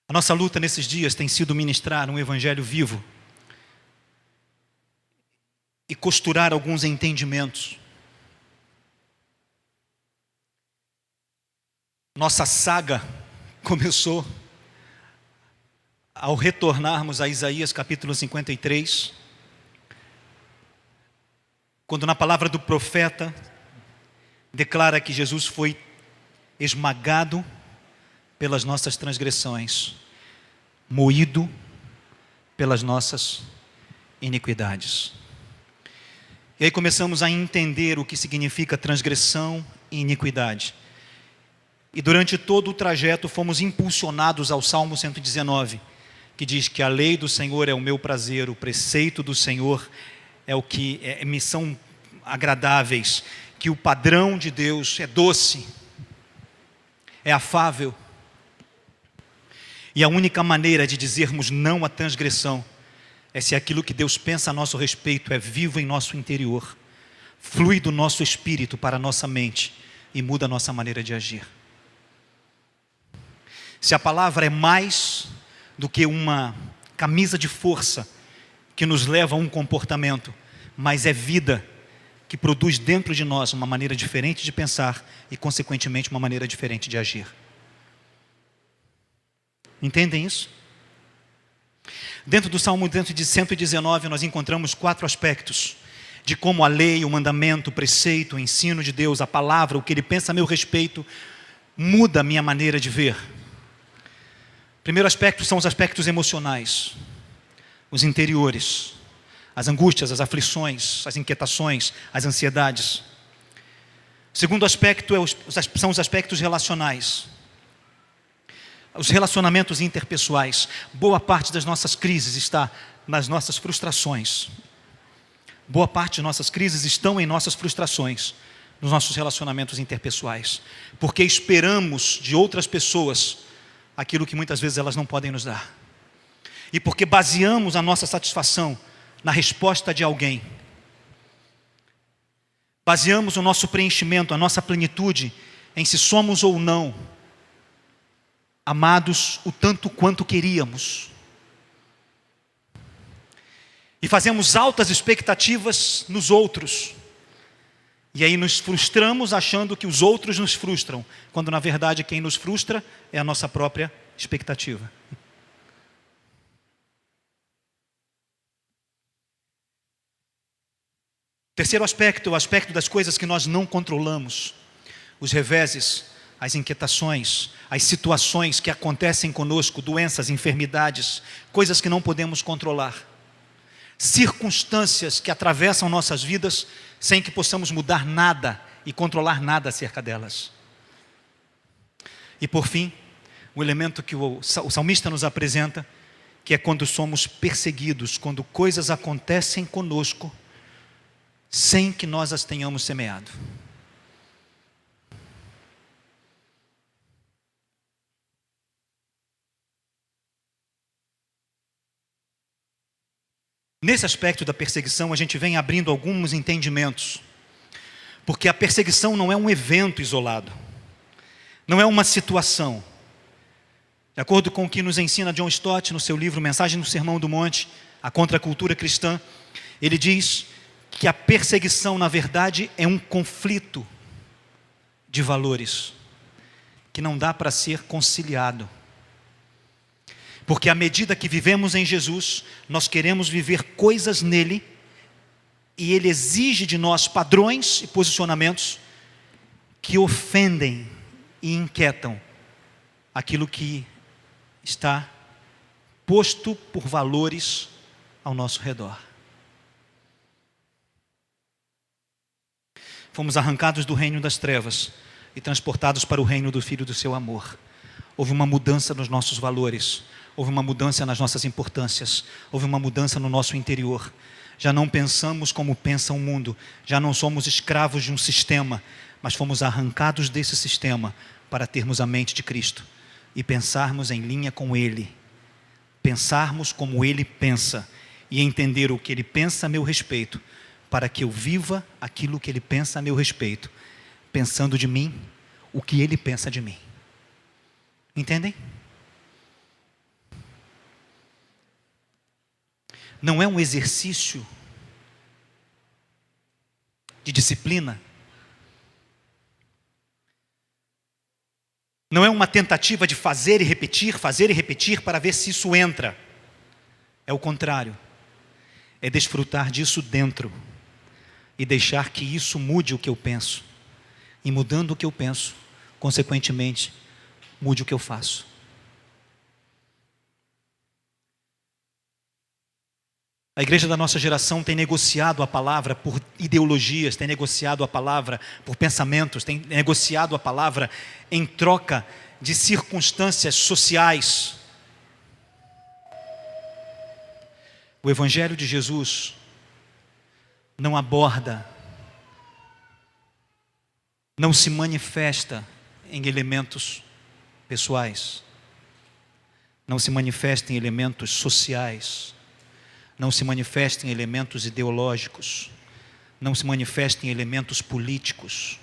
A nossa luta nesses dias tem sido ministrar um evangelho vivo e costurar alguns entendimentos. Nossa saga começou ao retornarmos a Isaías capítulo 53, quando na palavra do profeta declara que Jesus foi esmagado pelas nossas transgressões, moído pelas nossas iniquidades. E aí começamos a entender o que significa transgressão e iniquidade. E durante todo o trajeto fomos impulsionados ao Salmo 119, que diz que a lei do Senhor é o meu prazer, o preceito do Senhor é o que me são agradáveis, que o padrão de Deus é doce, é afável. E a única maneira de dizermos não à transgressão é se aquilo que Deus pensa a nosso respeito é vivo em nosso interior, flui do nosso espírito para a nossa mente e muda a nossa maneira de agir. Se a palavra é mais do que uma camisa de força que nos leva a um comportamento, mas é vida que produz dentro de nós uma maneira diferente de pensar e, consequentemente, uma maneira diferente de agir. Entendem isso? Dentro do Salmo 119, nós encontramos 4 aspectos de como a lei, o mandamento, o preceito, o ensino de Deus, a palavra, o que Ele pensa a meu respeito, muda a minha maneira de ver. O primeiro aspecto são os aspectos emocionais, os interiores, as angústias, as aflições, as inquietações, as ansiedades. O segundo aspecto são os aspectos relacionais, os relacionamentos interpessoais. Boa parte das nossas crises está nas nossas frustrações. Boa parte de nossas crises estão em nossas frustrações, nos nossos relacionamentos interpessoais, porque esperamos de outras pessoas aquilo que muitas vezes elas não podem nos dar, e porque baseamos a nossa satisfação na resposta de alguém, baseamos o nosso preenchimento, a nossa plenitude em se somos ou não amados o tanto quanto queríamos, e fazemos altas expectativas nos outros, e aí nos frustramos achando que os outros nos frustram, quando na verdade quem nos frustra é a nossa própria expectativa. Terceiro aspecto, o aspecto das coisas que nós não controlamos, os reveses, as inquietações, as situações que acontecem conosco, doenças, enfermidades, coisas que não podemos controlar, circunstâncias que atravessam nossas vidas sem que possamos mudar nada e controlar nada acerca delas. E por fim, o elemento que o salmista nos apresenta, que é quando somos perseguidos, quando coisas acontecem conosco sem que nós as tenhamos semeado. Nesse aspecto da perseguição, a gente vem abrindo alguns entendimentos, porque a perseguição não é um evento isolado, não é uma situação. De acordo com o que nos ensina John Stott no seu livro Mensagem no Sermão do Monte, a Contracultura Cristã, ele diz que a perseguição, na verdade, é um conflito de valores que não dá para ser conciliado. Porque à medida que vivemos em Jesus, nós queremos viver coisas nele, e ele exige de nós padrões e posicionamentos que ofendem e inquietam aquilo que está posto por valores ao nosso redor. Fomos arrancados do reino das trevas e transportados para o reino do Filho do seu amor. Houve uma mudança nos nossos valores, houve uma mudança nas nossas importâncias, houve uma mudança no nosso interior. Já não pensamos como pensa o mundo, já não somos escravos de um sistema, mas fomos arrancados desse sistema para termos a mente de Cristo e pensarmos em linha com Ele, pensarmos como Ele pensa e entender o que Ele pensa a meu respeito, para que eu viva aquilo que Ele pensa a meu respeito, pensando de mim o que Ele pensa de mim. Entendem? não é um exercício de disciplina, não é uma tentativa de fazer e repetir para ver se isso entra. É o contrário, é desfrutar disso dentro e deixar que isso mude o que eu penso, e mudando o que eu penso, consequentemente, mude o que eu faço. A igreja da nossa geração tem negociado a palavra por ideologias, tem negociado a palavra por pensamentos, tem negociado a palavra em troca de circunstâncias sociais. O Evangelho de Jesus não aborda, não se manifesta em elementos pessoais, não se manifesta em elementos sociais, não se manifesta em elementos ideológicos, não se manifesta em elementos políticos.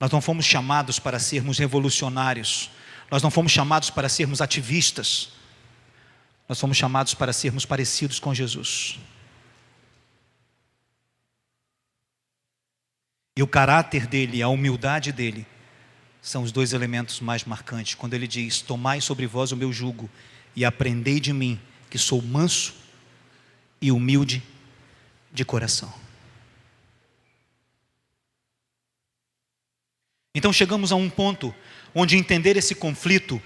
Nós não fomos chamados para sermos revolucionários, nós não fomos chamados para sermos ativistas, nós fomos chamados para sermos parecidos com Jesus. E o caráter dele, a humildade dele, são os dois elementos mais marcantes. Quando ele diz: tomai sobre vós o meu jugo e aprendei de mim, que sou manso e humilde de coração. Então chegamos a um ponto onde entender esse conflito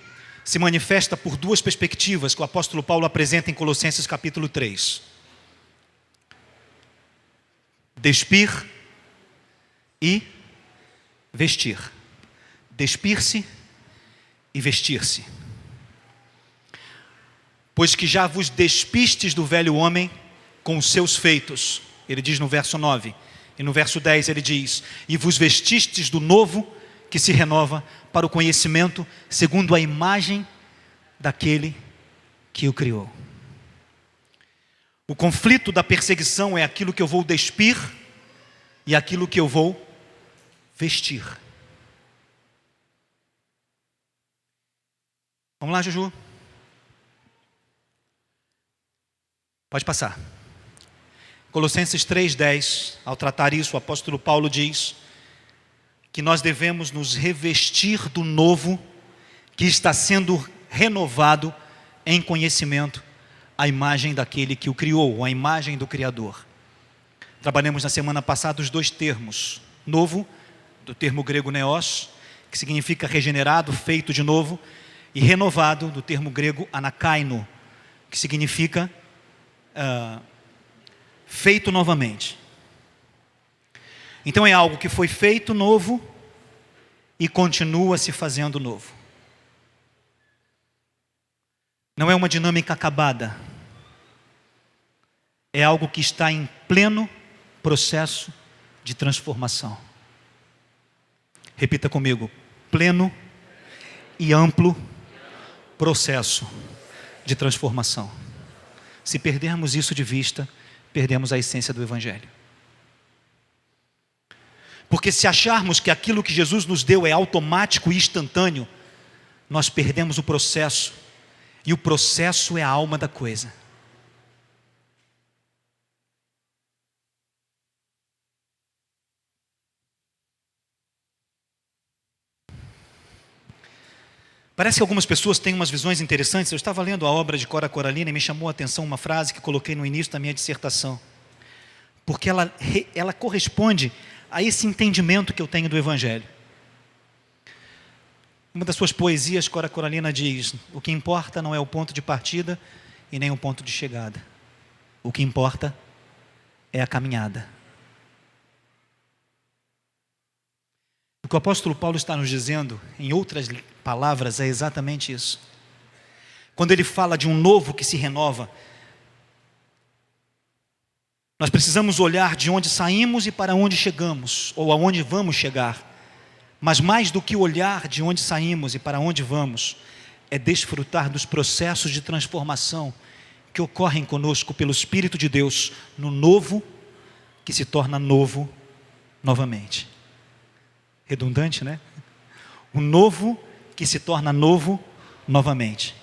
se manifesta por duas perspectivas que o apóstolo Paulo apresenta em Colossenses capítulo 3. Despir e vestir. Despir-se e vestir-se. Pois que já vos despistes do velho homem com os seus feitos, ele diz no verso 9, e no verso 10 ele diz: e vos vestistes do novo, que se renova para o conhecimento, segundo a imagem daquele que o criou. O conflito da perseguição é aquilo que eu vou despir e aquilo que eu vou vestir. Vamos lá, Juju. Pode passar. Colossenses 3:10, ao tratar isso, o apóstolo Paulo diz que nós devemos nos revestir do novo, que está sendo renovado em conhecimento, à imagem daquele que o criou, a imagem do Criador. Trabalhamos na semana passada os dois termos: novo, do termo grego neos, que significa regenerado, feito de novo, e renovado, do termo grego anakaino, que significa feito novamente. Então é algo que foi feito novo e continua se fazendo novo. Não é uma dinâmica acabada. É algo que está em pleno processo de transformação. Repita comigo: pleno e amplo processo de transformação. Se perdermos isso de vista, perdemos a essência do Evangelho. Porque se acharmos que aquilo que Jesus nos deu é automático e instantâneo, nós perdemos o processo, e o processo é a alma da coisa. Parece que algumas pessoas têm umas visões interessantes. Eu estava lendo a obra de Cora Coralina e me chamou a atenção uma frase que coloquei no início da minha dissertação, porque ela corresponde a esse entendimento que eu tenho do Evangelho. Uma das suas poesias, Cora Coralina diz: o que importa não é o ponto de partida e nem o ponto de chegada. O que importa é a caminhada. O que o apóstolo Paulo está nos dizendo, em outras palavras, é exatamente isso. Quando ele fala de um novo que se renova, nós precisamos olhar de onde saímos e para onde chegamos, ou aonde vamos chegar. Mas mais do que olhar de onde saímos e para onde vamos, é desfrutar dos processos de transformação que ocorrem conosco pelo Espírito de Deus, no novo que se torna novo novamente. Redundante, né? O novo que se torna novo novamente.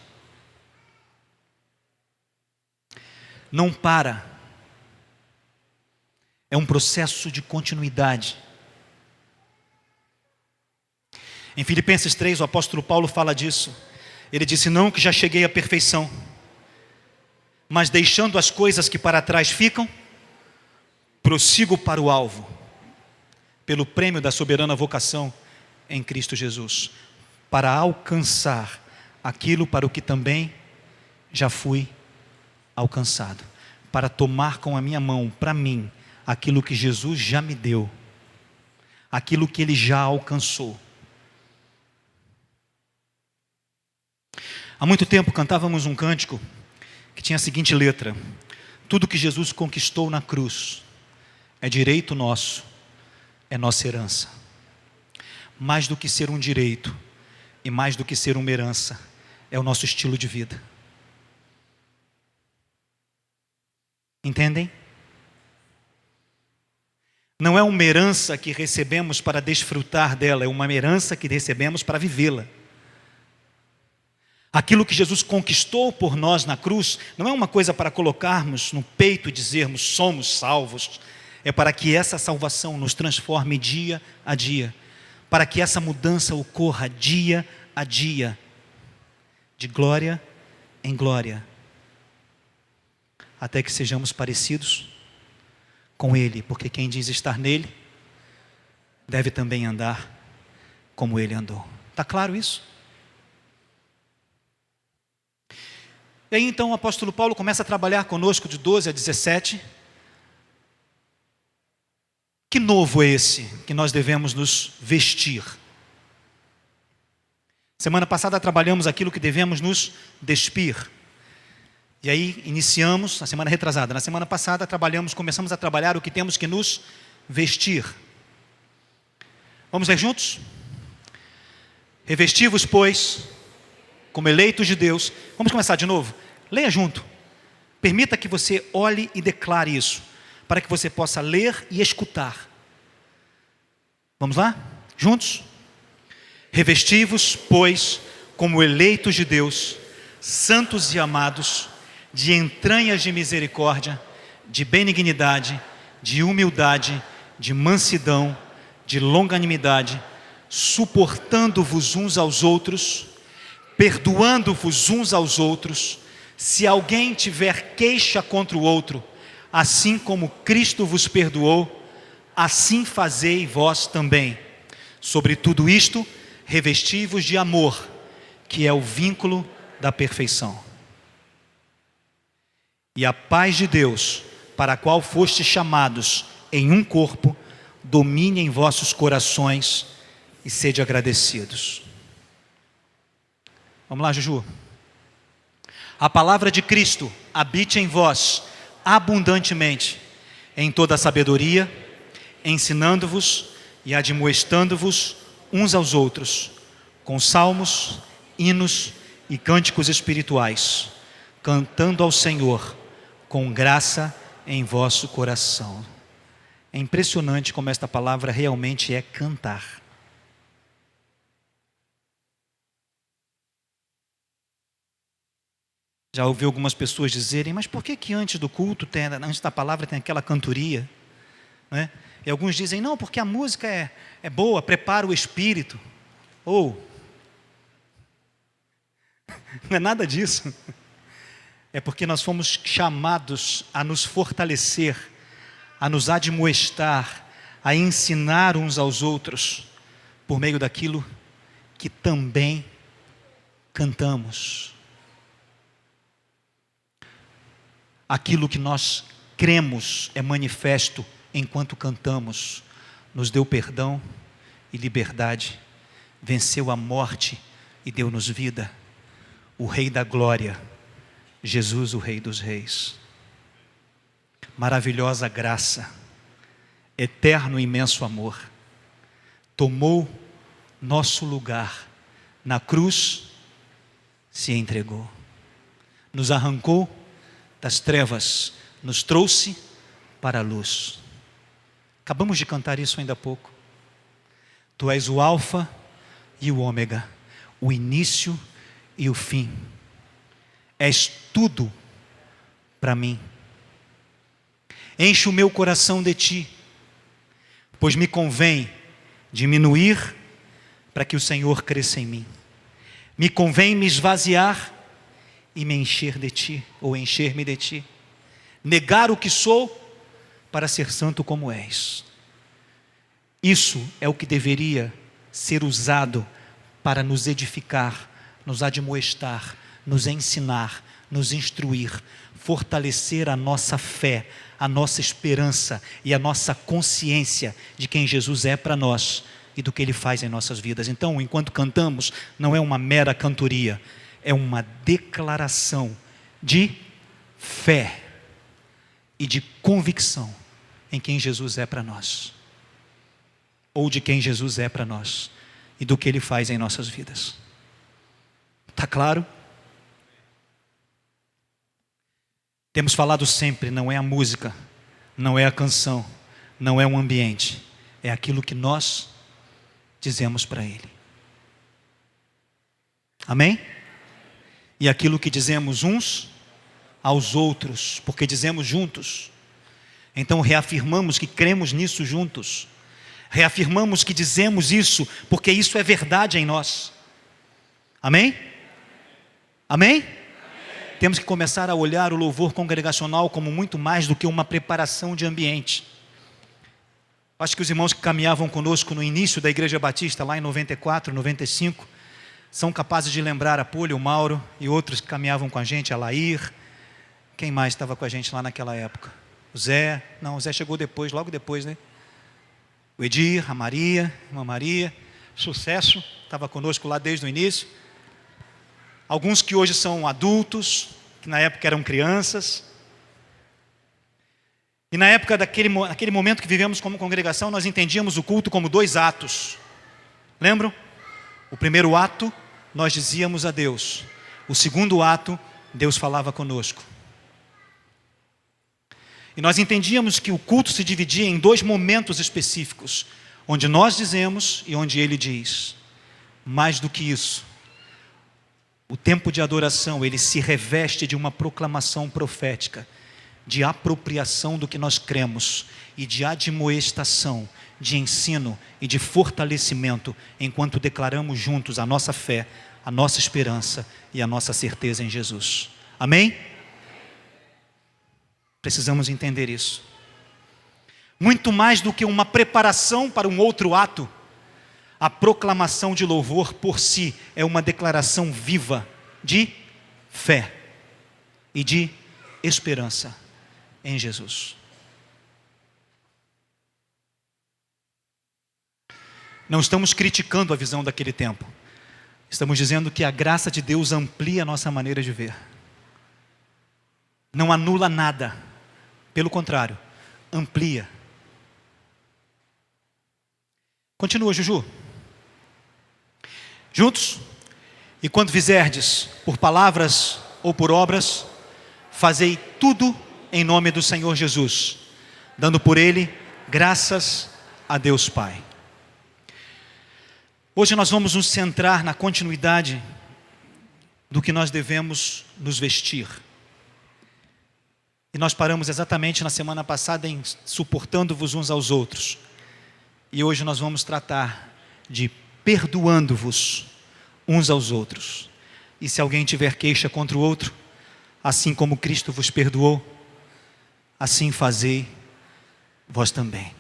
não para. É um processo de continuidade. Em Filipenses 3, o apóstolo Paulo fala disso. Ele disse: não que já cheguei à perfeição, mas deixando as coisas que para trás ficam, prossigo para o alvo, pelo prêmio da soberana vocação em Cristo Jesus, para alcançar aquilo para o que também já fui alcançado, para tomar com a minha mão, para mim, aquilo que Jesus já me deu, aquilo que Ele já alcançou. Há muito tempo cantávamos um cântico que tinha a seguinte letra: tudo que Jesus conquistou na cruz é direito nosso, é nossa herança. Mais do que ser um direito e mais do que ser uma herança, é o nosso estilo de vida. Entendem? Não é uma herança que recebemos para desfrutar dela, é uma herança que recebemos para vivê-la. Aquilo que Jesus conquistou por nós na cruz, não é uma coisa para colocarmos no peito e dizermos somos salvos. É para que essa salvação nos transforme dia a dia, para que essa mudança ocorra dia a dia, de glória em glória, até que sejamos parecidos com Ele, porque quem diz estar nele, deve também andar como Ele andou. Está claro isso? E aí então o apóstolo Paulo começa a trabalhar conosco de 12 a 17. Que novo é esse que nós devemos nos vestir? Semana passada trabalhamos aquilo que devemos nos despir. E aí iniciamos, na semana retrasada, na semana passada começamos a trabalhar o que temos que nos vestir. Vamos ler juntos? Revesti-vos, pois, como eleitos de Deus. Vamos começar de novo? Leia junto. Permita que você olhe e declare isso, para que você possa ler e escutar. Vamos lá? Juntos? Revesti-vos, pois, como eleitos de Deus, santos e amados, de entranhas de misericórdia, de benignidade, de humildade, de mansidão, de longanimidade, suportando-vos uns aos outros, perdoando-vos uns aos outros, se alguém tiver queixa contra o outro, assim como Cristo vos perdoou, assim fazei vós também. Sobre tudo isto, revesti-vos de amor, que é o vínculo da perfeição. E a paz de Deus, para a qual fostes chamados em um corpo, domine em vossos corações e sede agradecidos. Vamos lá, Juju. A palavra de Cristo habite em vós abundantemente, em toda a sabedoria, ensinando-vos e admoestando-vos uns aos outros, com salmos, hinos e cânticos espirituais, cantando ao Senhor com graça em vosso coração. É impressionante como esta palavra realmente é cantar. Já ouvi algumas pessoas dizerem: mas por que antes do culto, antes da palavra tem aquela cantoria? Né? E alguns dizem: não, porque a música é boa, prepara o espírito. Ou, não é nada disso. É porque nós fomos chamados a nos fortalecer, a nos admoestar, a ensinar uns aos outros, por meio daquilo que também cantamos. Aquilo que nós cremos é manifesto enquanto cantamos. Nos deu perdão e liberdade, venceu a morte e deu-nos vida. O Rei da Glória, Jesus, o Rei dos Reis. Maravilhosa graça, eterno e imenso amor, tomou nosso lugar, na cruz se entregou, nos arrancou das trevas, nos trouxe para a luz. Acabamos de cantar isso ainda há pouco. Tu és o alfa e o ômega, o início e o fim. És tudo para mim. Enche o meu coração de ti, pois me convém diminuir para que o Senhor cresça em mim. Me convém me esvaziar e me encher de ti, ou encher-me de ti. Negar o que sou para ser santo como és. Isso é o que deveria ser usado para nos edificar, nos admoestar, nos ensinar, nos instruir, fortalecer a nossa fé, a nossa esperança e a nossa consciência de quem Jesus é para nós e do que Ele faz em nossas vidas. Então, enquanto cantamos, não é uma mera cantoria, é uma declaração de fé e de convicção em quem Jesus é para nós, ou de quem Jesus é para nós e do que Ele faz em nossas vidas. Está claro? Temos falado sempre, não é a música, não é a canção, não é um ambiente, é aquilo que nós dizemos para Ele. Amém? E aquilo que dizemos uns aos outros, porque dizemos juntos. Então reafirmamos que cremos nisso juntos. Reafirmamos que dizemos isso, porque isso é verdade em nós. Amém? Amém? Temos que começar a olhar o louvor congregacional como muito mais do que uma preparação de ambiente. Acho que os irmãos que caminhavam conosco no início da Igreja Batista, lá em 94, 95, são capazes de lembrar a Poli, o Mauro e outros que caminhavam com a gente, a Lair. Quem mais estava com a gente lá naquela época? O Zé, não, o Zé chegou depois, logo depois, né? O Edir, a Maria, a irmã Maria, Sucesso, estava conosco lá desde o início. Alguns que hoje são adultos, que na época eram crianças. E na época daquele momento que vivemos como congregação, nós entendíamos o culto como 2 atos. Lembram? O primeiro ato, nós dizíamos a Deus. O segundo ato, Deus falava conosco. E nós entendíamos que o culto se dividia em 2 momentos específicos, onde nós dizemos e onde Ele diz. Mais do que isso, o tempo de adoração, ele se reveste de uma proclamação profética, de apropriação do que nós cremos e de admoestação, de ensino e de fortalecimento, enquanto declaramos juntos a nossa fé, a nossa esperança e a nossa certeza em Jesus. Amém? Precisamos entender isso. Muito mais do que uma preparação para um outro ato, a proclamação de louvor por si é uma declaração viva de fé e de esperança em Jesus. Não estamos criticando a visão daquele tempo. Estamos dizendo que a graça de Deus amplia a nossa maneira de ver. Não anula nada. Pelo contrário, amplia. Continua, Juju. Juntos? E quando fizerdes, por palavras ou por obras, fazei tudo em nome do Senhor Jesus, dando por Ele graças a Deus Pai. Hoje nós vamos nos centrar na continuidade do que nós devemos nos vestir. E nós paramos exatamente na semana passada em suportando-vos uns aos outros. E hoje nós vamos tratar de perdoando-vos uns aos outros. E se alguém tiver queixa contra o outro, assim como Cristo vos perdoou, assim fazei vós também.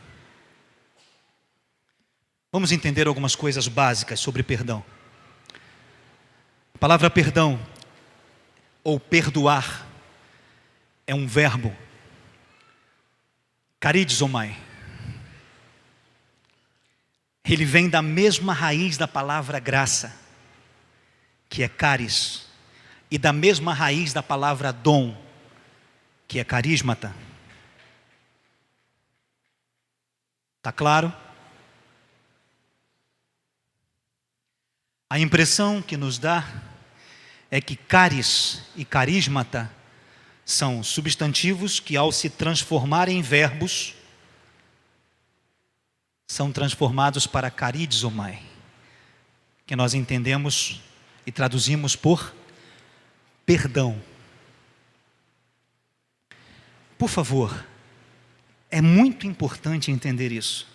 Vamos entender algumas coisas básicas sobre perdão. A palavra perdão, ou perdoar, é um verbo, carizomai. Ele vem da mesma raiz da palavra graça, que é caris, e da mesma raiz da palavra dom, que é carismata. Está claro? A impressão que nos dá é que caris e carismata são substantivos que, ao se transformarem em verbos, são transformados para carizomai, que nós entendemos e traduzimos por perdão. Por favor, É muito importante entender isso.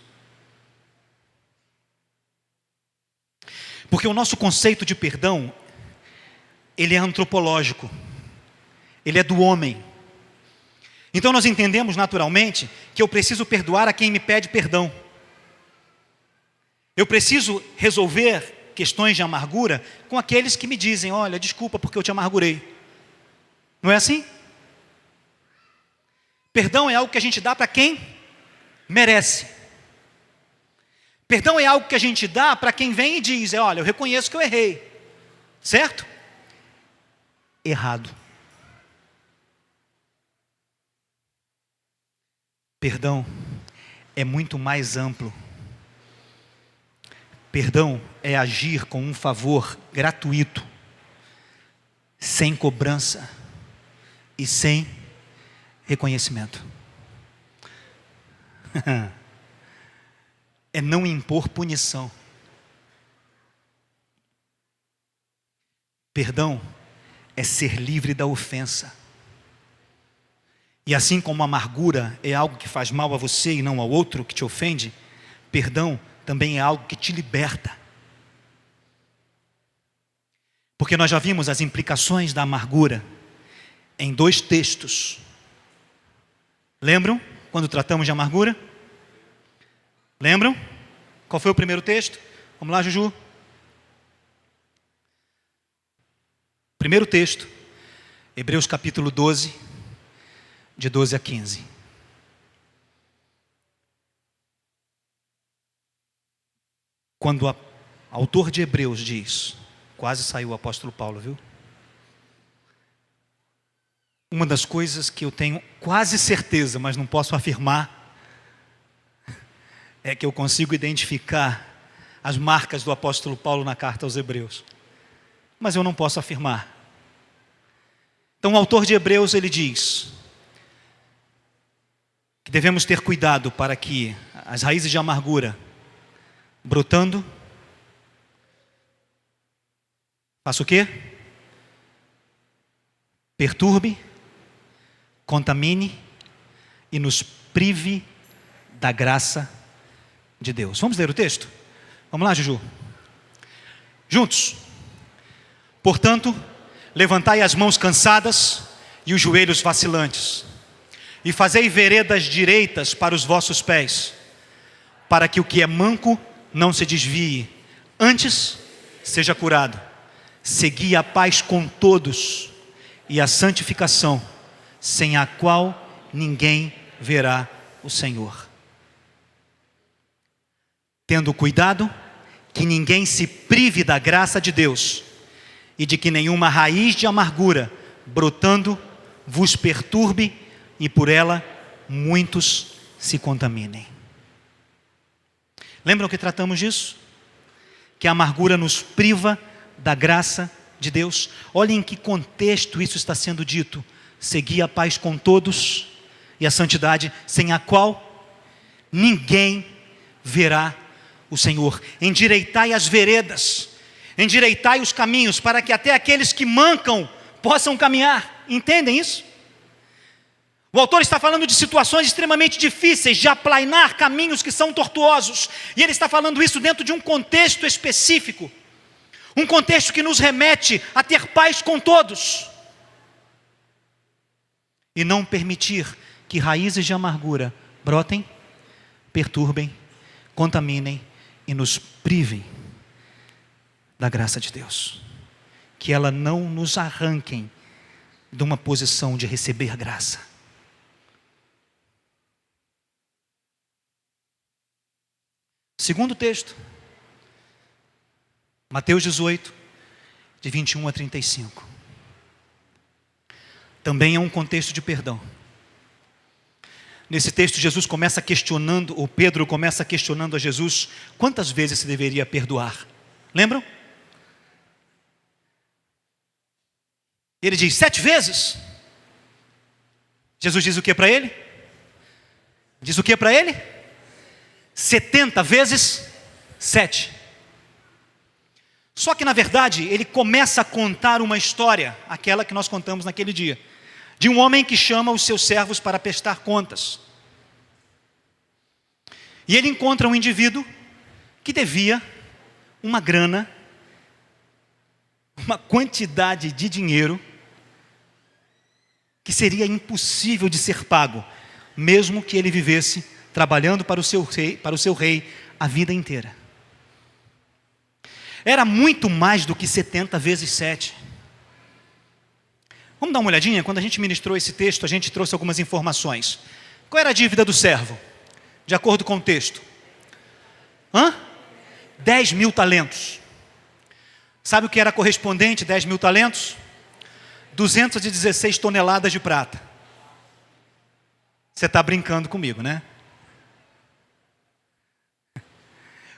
Porque o nosso conceito de perdão, ele é antropológico. Ele é do homem. Então nós entendemos naturalmente que eu preciso perdoar a quem me pede perdão. Eu preciso resolver questões de amargura com aqueles que me dizem: olha, desculpa porque eu te amargurei. Não é assim? Perdão é algo que a gente dá para quem merece. Perdão é algo que a gente dá para quem vem e diz: olha, eu reconheço que eu errei. Certo? Errado. Perdão é muito mais amplo. Perdão é agir com um favor gratuito, sem cobrança e sem reconhecimento. É não impor punição. Perdão é ser livre da ofensa. E assim como a amargura é algo que faz mal a você e não ao outro que te ofende, perdão também é algo que te liberta. Porque nós já vimos as implicações da amargura em 2 textos. Lembram quando tratamos de amargura? Lembram? Qual foi o primeiro texto? Vamos lá, Juju. Primeiro texto, Hebreus capítulo 12, de 12 a 15. Quando o autor de Hebreus diz, quase saiu o apóstolo Paulo, viu? Uma das coisas que eu tenho quase certeza, mas não posso afirmar, é que eu consigo identificar as marcas do apóstolo Paulo na carta aos Hebreus. Mas eu não posso afirmar. Então o autor de Hebreus, ele diz que devemos ter cuidado para que as raízes de amargura brotando, faça o quê? Perturbe, contamine e nos prive da graça de Deus. Vamos ler o texto? Vamos lá, Juju. Juntos. Portanto, levantai as mãos cansadas e os joelhos vacilantes, e fazei veredas direitas para os vossos pés, para que o que é manco não se desvie, antes seja curado. Segui a paz com todos e a santificação, sem a qual ninguém verá o Senhor. Tendo cuidado que ninguém se prive da graça de Deus, e de que nenhuma raiz de amargura brotando vos perturbe, e por ela muitos se contaminem. Lembram que tratamos disso? Que a amargura nos priva da graça de Deus. Olhem em que contexto isso está sendo dito. Segui a paz com todos e a santidade, sem a qual ninguém verá o Senhor. Endireitai as veredas, endireitai os caminhos, para que até aqueles que mancam possam caminhar. Entendem isso? O autor está falando de situações extremamente difíceis, de aplainar caminhos que são tortuosos, e ele está falando isso dentro de um contexto específico, um contexto que nos remete a ter paz com todos, e não permitir que raízes de amargura brotem, perturbem, contaminem e nos privem da graça de Deus. Que ela não nos arranquem de uma posição de receber graça. Segundo texto, Mateus 18, de 21 a 35. Também é um contexto de perdão. Nesse texto, Jesus começa questionando, ou Pedro começa questionando a Jesus, quantas vezes se deveria perdoar. Lembram? Ele diz, 7 vezes. Jesus diz o que para ele? Diz o que para ele? 70 vezes 7. Só que na verdade, ele começa a contar uma história, aquela que nós contamos naquele dia, de um homem que chama os seus servos para prestar contas. E ele encontra um indivíduo que devia uma grana, uma quantidade de dinheiro que seria impossível de ser pago, mesmo que ele vivesse trabalhando para o seu rei a vida inteira. Era muito mais do que 70 vezes 7. Vamos dar uma olhadinha? Quando a gente ministrou esse texto, a gente trouxe algumas informações. Qual era a dívida do servo? De acordo com o texto. 10.000 talentos. Sabe o que era correspondente 10.000 talentos? 216 toneladas de prata. Você está brincando comigo, né?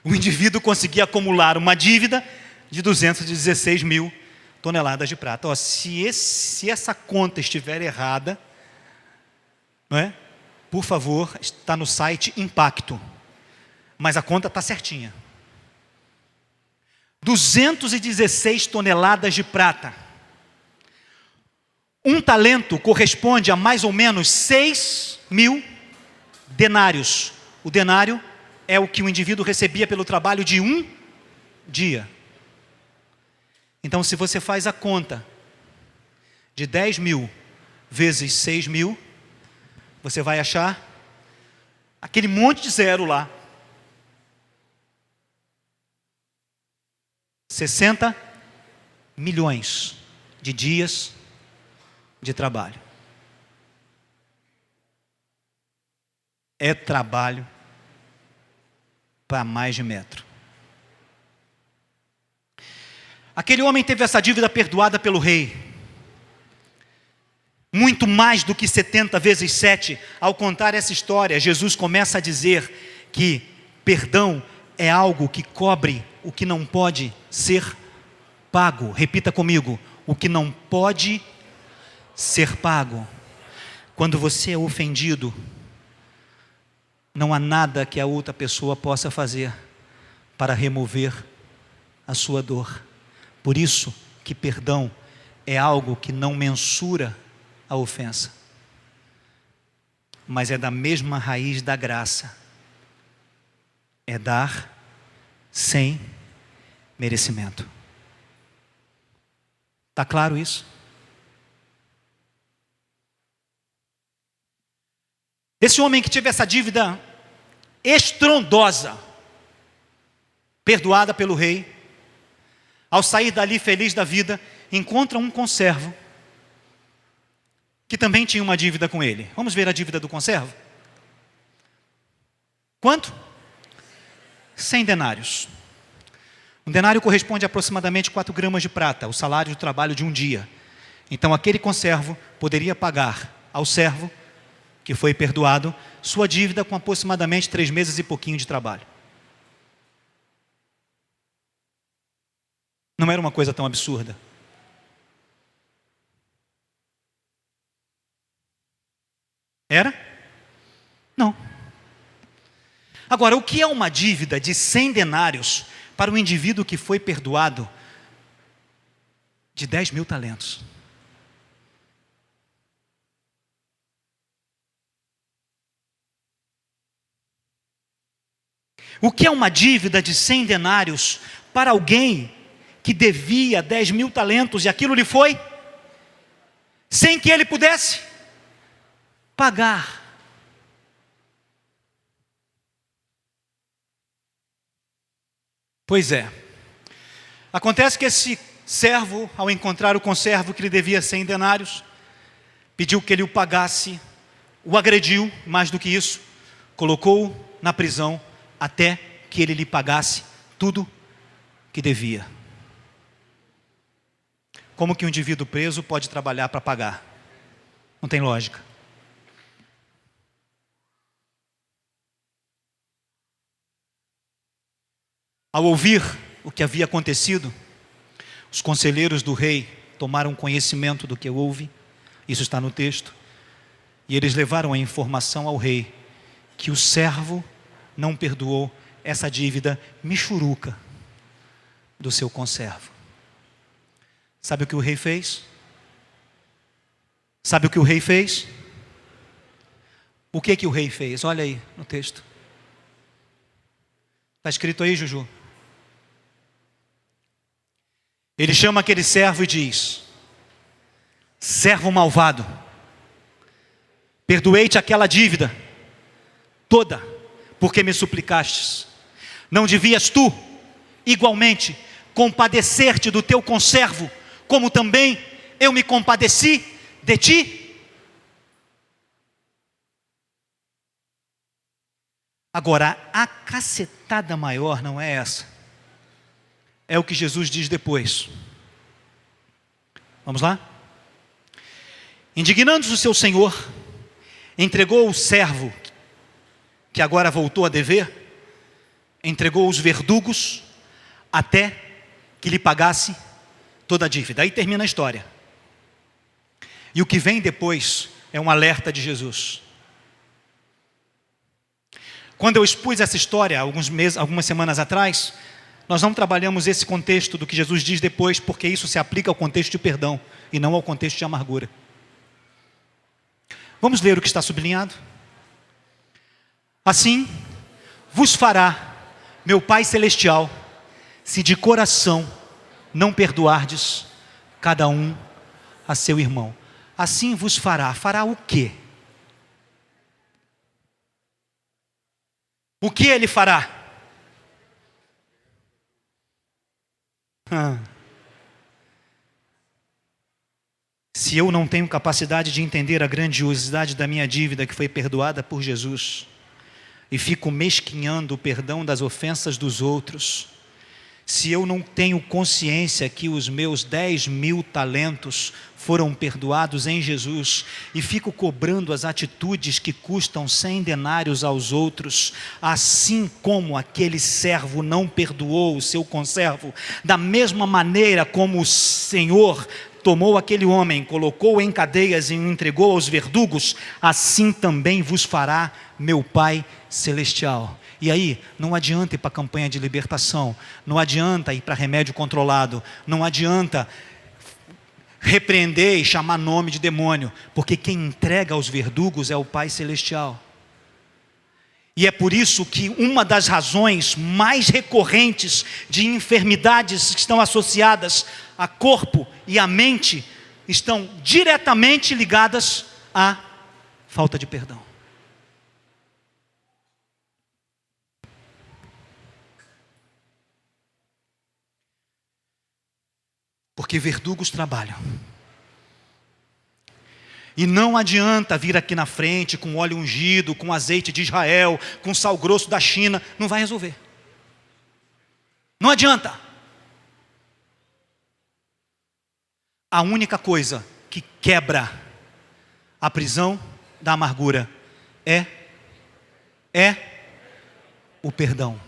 O indivíduo conseguia acumular uma dívida de 216 mil toneladas de prata. Se essa conta estiver errada, não é? Por favor, está no site Impacto. Mas a conta está certinha. 216 toneladas de prata. Um talento corresponde a mais ou menos 6.000 denários. O denário é o que o indivíduo recebia pelo trabalho de um dia. Então, se você faz a conta de 10.000 vezes 6.000, você vai achar aquele monte de zero lá. 60 milhões de dias de trabalho. É trabalho para mais de metro. Aquele homem teve essa dívida perdoada pelo rei. Muito mais do que 70 vezes 7. Ao contar essa história, Jesus começa a dizer que perdão é algo que cobre o que não pode ser pago. Repita comigo: o que não pode ser pago. Quando você é ofendido, não há nada que a outra pessoa possa fazer para remover a sua dor. Por isso que perdão é algo que não mensura a ofensa, mas é da mesma raiz da graça. É dar sem merecimento. Está claro isso? Esse homem que teve essa dívida estrondosa, perdoada pelo rei, ao sair dali feliz da vida, encontra um conservo que também tinha uma dívida com ele. Vamos ver a dívida do conservo? Quanto? 100 denários. Um denário corresponde a aproximadamente 4 gramas de prata, o salário de trabalho de um dia. Então aquele conservo poderia pagar ao servo que foi perdoado sua dívida com aproximadamente 3 meses e pouquinho de trabalho. Não era uma coisa tão absurda. Era? Não. Agora, o que é uma dívida de 100 denários para um indivíduo que foi perdoado de 10.000 talentos? O que é uma dívida de 100 denários para alguém que devia 10.000 talentos e aquilo lhe foi sem que ele pudesse pagar? Pois é. Acontece que esse servo, ao encontrar o conservo que lhe devia 100 denários, pediu que ele o pagasse, o agrediu, mais do que isso, colocou-o na prisão até que ele lhe pagasse tudo que devia. Como que um indivíduo preso pode trabalhar para pagar? Não tem lógica. Ao ouvir o que havia acontecido, os conselheiros do rei tomaram conhecimento do que houve, isso está no texto, e eles levaram a informação ao rei que o servo não perdoou essa dívida michuruca do seu conservo. Sabe o que o rei fez? Sabe o que o rei fez? O que o rei fez? Olha aí no texto. Está escrito aí, Juju? Ele chama aquele servo e diz: servo malvado, perdoei-te aquela dívida toda, porque me suplicastes. Não devias tu, igualmente, compadecer-te do teu conservo, como também eu me compadeci de ti? Agora, a cacetada maior não é essa. É o que Jesus diz depois. Vamos lá? Indignando-se o seu senhor, entregou o servo, que agora voltou a dever, entregou os verdugos, até que lhe pagasse toda a dívida. Aí termina a história. E o que vem depois é um alerta de Jesus. Quando eu expus essa história, algumas semanas atrás, nós não trabalhamos esse contexto do que Jesus diz depois, porque isso se aplica ao contexto de perdão, e não ao contexto de amargura. Vamos ler o que está sublinhado? Assim vos fará meu Pai Celestial, se de coração não perdoardes cada um a seu irmão. Assim vos fará. Fará o quê? O que ele fará? Se eu não tenho capacidade de entender a grandiosidade da minha dívida que foi perdoada por Jesus, e fico mesquinhando o perdão das ofensas dos outros, se eu não tenho consciência que os meus 10.000 talentos foram perdoados em Jesus, e fico cobrando as atitudes que custam 100 denários aos outros, assim como aquele servo não perdoou o seu conservo, da mesma maneira como o Senhor tomou aquele homem, colocou em cadeias e o entregou aos verdugos, assim também vos fará meu Pai Celestial. E aí, não adianta ir para a campanha de libertação, não adianta ir para remédio controlado, não adianta repreender e chamar nome de demônio, porque quem entrega aos verdugos é o Pai Celestial. E é por isso que uma das razões mais recorrentes de enfermidades que estão associadas a corpo e a mente estão diretamente ligadas à falta de perdão. Porque verdugos trabalham. E não adianta vir aqui na frente com óleo ungido, com azeite de Israel, com sal grosso da China, não vai resolver. Não adianta. A única coisa que quebra a prisão da amargura é o perdão.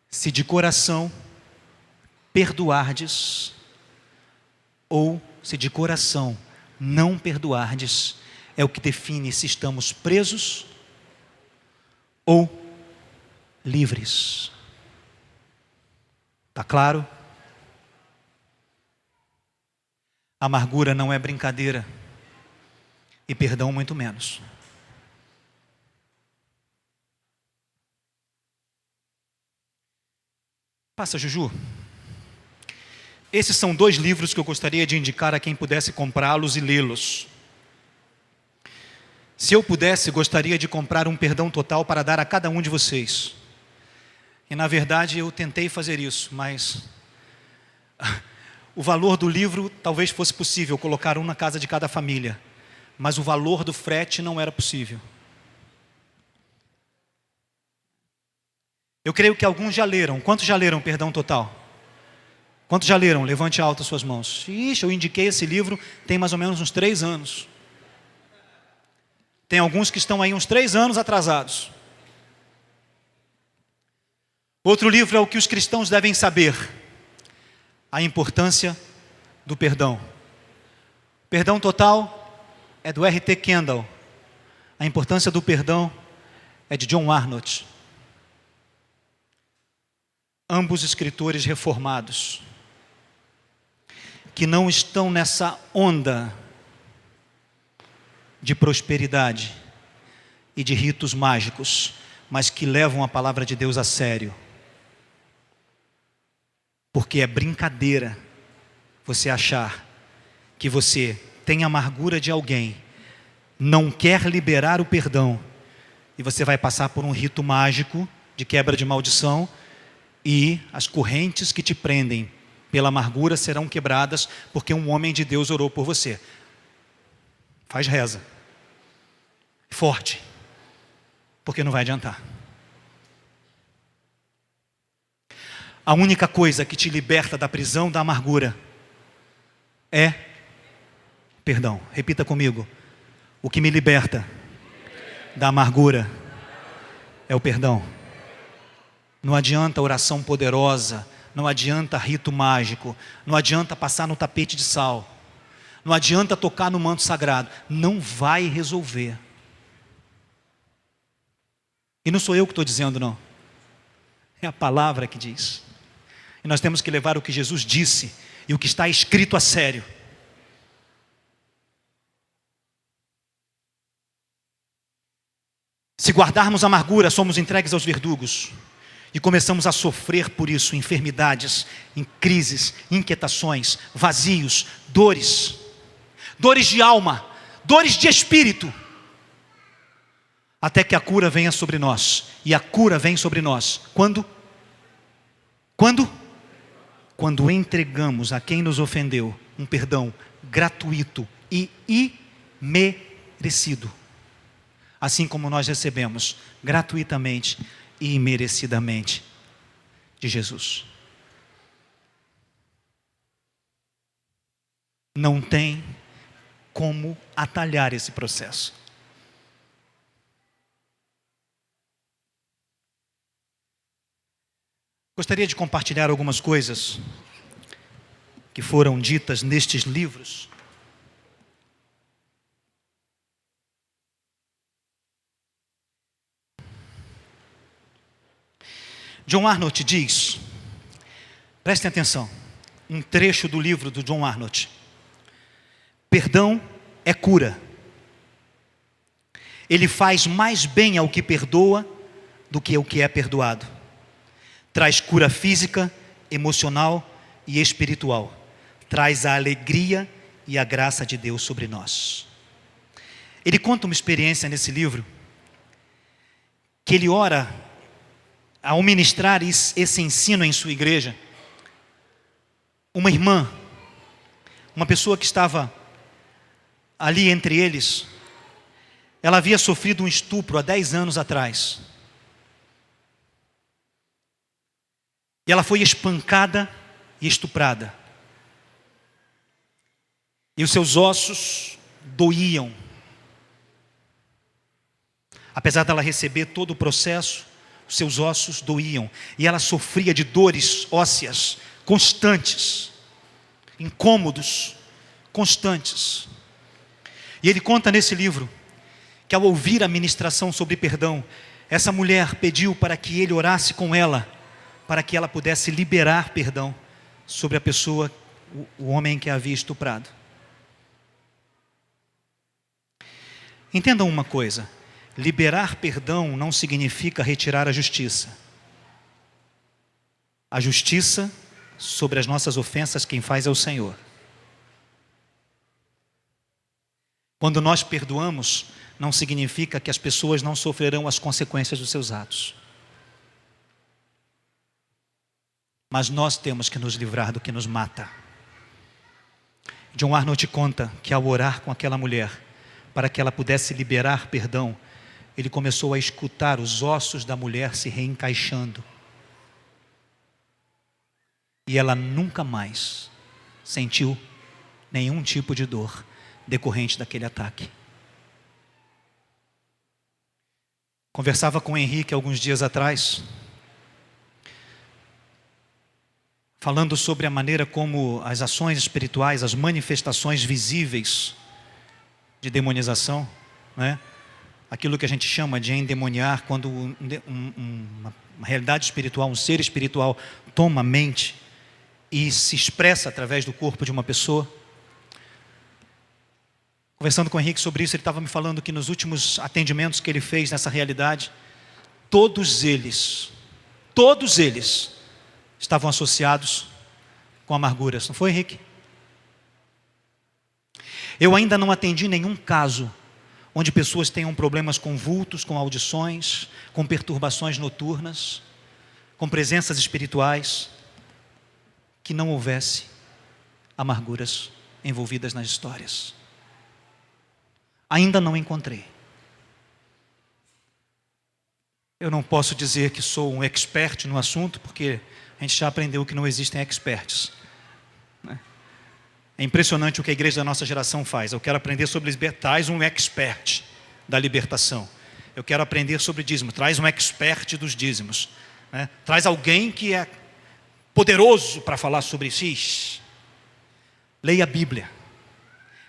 Se de coração perdoardes, ou se de coração não perdoardes, é o que define se estamos presos ou livres. Está claro? Amargura não é brincadeira, e perdão muito menos. Passa, Juju. Esses são 2 livros que eu gostaria de indicar a quem pudesse comprá-los e lê-los. Se eu pudesse, gostaria de comprar um perdão total para dar a cada um de vocês. E na verdade eu tentei fazer isso, mas o valor do livro talvez fosse possível colocar um na casa de cada família, mas o valor do frete não era possível. Eu creio que alguns já leram. Quantos já leram Perdão Total? Quantos já leram? Levante alto as suas mãos. Ixi, eu indiquei esse livro tem mais ou menos uns 3 anos. Tem alguns que estão aí uns 3 anos atrasados. Outro livro é o que os cristãos devem saber: a importância do perdão. Perdão Total é do R.T. Kendall. A importância do perdão é de John Arnott. Ambos escritores reformados, que não estão nessa onda de prosperidade e de ritos mágicos, mas que levam a palavra de Deus a sério. Porque é brincadeira você achar que você tem amargura de alguém, não quer liberar o perdão, e você vai passar por um rito mágico de quebra de maldição, e as correntes que te prendem pela amargura serão quebradas, porque um homem de Deus orou por você. Faz reza. Forte. Porque não vai adiantar. A única coisa que te liberta da prisão da amargura é perdão. Repita comigo. O que me liberta da amargura é o perdão. Não adianta oração poderosa, não adianta rito mágico, não adianta passar no tapete de sal, não adianta tocar no manto sagrado, não vai resolver. E não sou eu que estou dizendo, não. É a palavra que diz. E nós temos que levar o que Jesus disse e o que está escrito a sério. Se guardarmos amargura, somos entregues aos verdugos e começamos a sofrer por isso enfermidades, em crises, inquietações, vazios, dores de alma, dores de espírito, até que a cura venha sobre nós. E a cura vem sobre nós quando entregamos a quem nos ofendeu um perdão gratuito e imerecido, assim como nós recebemos gratuitamente e imerecidamente de Jesus. Não tem como atalhar esse processo. Gostaria de compartilhar algumas coisas que foram ditas nestes livros. John Arnott diz, prestem atenção, um trecho do livro do John Arnott: perdão é cura. Ele faz mais bem ao que perdoa do que ao que é perdoado. Traz cura física, emocional e espiritual. Traz a alegria e a graça de Deus sobre nós. Ele conta uma experiência nesse livro, que ele ora, ao ministrar esse ensino em sua igreja, uma irmã, uma pessoa que estava ali entre eles, ela havia sofrido um estupro há 10 anos atrás. E ela foi espancada e estuprada. E os seus ossos doíam. Apesar dela receber todo o processo, os seus ossos doíam. E ela sofria de dores ósseas constantes, incômodos constantes. E ele conta nesse livro que, ao ouvir a ministração sobre perdão, essa mulher pediu para que ele orasse com ela, para que ela pudesse liberar perdão sobre a pessoa, o homem que a havia estuprado. Entendam uma coisa: liberar perdão não significa retirar a justiça. A justiça sobre as nossas ofensas, quem faz é o Senhor. Quando nós perdoamos, não significa que as pessoas não sofrerão as consequências dos seus atos. Mas nós temos que nos livrar do que nos mata. John Arnott conta que, ao orar com aquela mulher, para que ela pudesse liberar perdão, ele começou a escutar os ossos da mulher se reencaixando. E ela nunca mais sentiu nenhum tipo de dor decorrente daquele ataque. Conversava com o Henrique alguns dias atrás, falando sobre a maneira como as ações espirituais, as manifestações visíveis de demonização, né? Aquilo que a gente chama de endemoniar, quando uma realidade espiritual, um ser espiritual toma a mente e se expressa através do corpo de uma pessoa. Conversando com o Henrique sobre isso, ele estava me falando que nos últimos atendimentos que ele fez nessa realidade, todos eles estavam associados com amarguras. Não foi, Henrique? Eu ainda não atendi nenhum caso onde pessoas tenham problemas com vultos, com audições, com perturbações noturnas, com presenças espirituais, que não houvesse amarguras envolvidas nas histórias. Ainda não encontrei. Eu não posso dizer que sou um expert no assunto, porque a gente já aprendeu que não existem experts. É impressionante o que a igreja da nossa geração faz. Eu quero aprender sobre traz um expert da libertação. Eu quero aprender sobre dízimo, traz um expert dos dízimos. Traz alguém que é poderoso para falar sobre isso. Leia a Bíblia.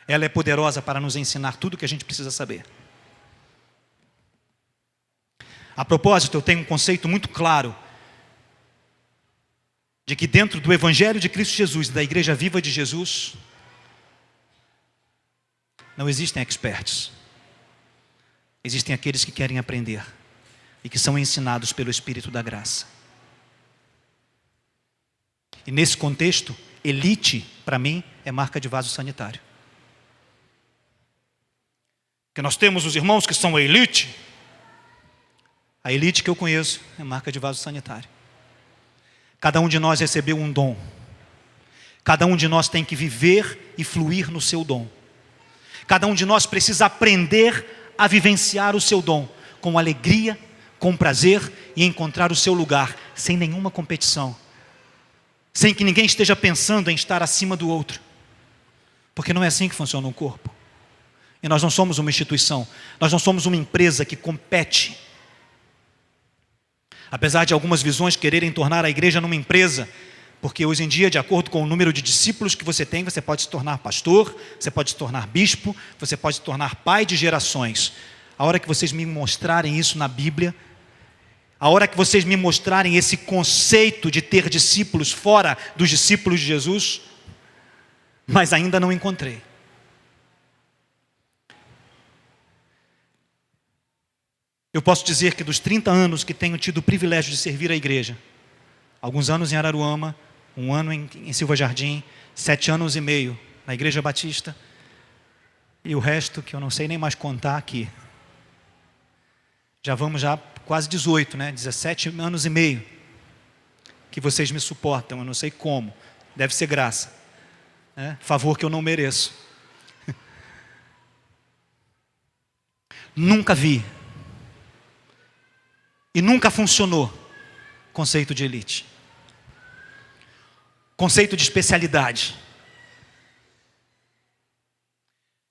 Ela é poderosa para nos ensinar tudo o que a gente precisa saber. A propósito, eu tenho um conceito muito claro de que dentro do Evangelho de Cristo Jesus e da Igreja Viva de Jesus, não existem experts. Existem aqueles que querem aprender e que são ensinados pelo Espírito da Graça. E nesse contexto, elite, para mim, é marca de vaso sanitário. Porque nós temos os irmãos que são a elite. A elite que eu conheço é marca de vaso sanitário. Cada um de nós recebeu um dom. Cada um de nós tem que viver e fluir no seu dom. Cada um de nós precisa aprender a vivenciar o seu dom com alegria, com prazer e encontrar o seu lugar, sem nenhuma competição, sem que ninguém esteja pensando em estar acima do outro, porque não é assim que funciona um corpo. E nós não somos uma instituição, nós não somos uma empresa que compete. Apesar de algumas visões quererem tornar a igreja numa empresa, porque hoje em dia, de acordo com o número de discípulos que você tem, você pode se tornar pastor, você pode se tornar bispo, você pode se tornar pai de gerações. A hora que vocês me mostrarem isso na Bíblia, a hora que vocês me mostrarem esse conceito de ter discípulos fora dos discípulos de Jesus, mas ainda não encontrei. Eu posso dizer que dos 30 anos que tenho tido o privilégio de servir a igreja, alguns anos em Araruama, 1 ano em Silva Jardim, 7 anos e meio na Igreja Batista, e o resto que eu não sei nem mais contar aqui. Já vamos quase 18, 17 anos e meio que vocês me suportam, eu não sei como, deve ser graça, favor que eu não mereço. Nunca vi e nunca funcionou conceito de elite, conceito de especialidade,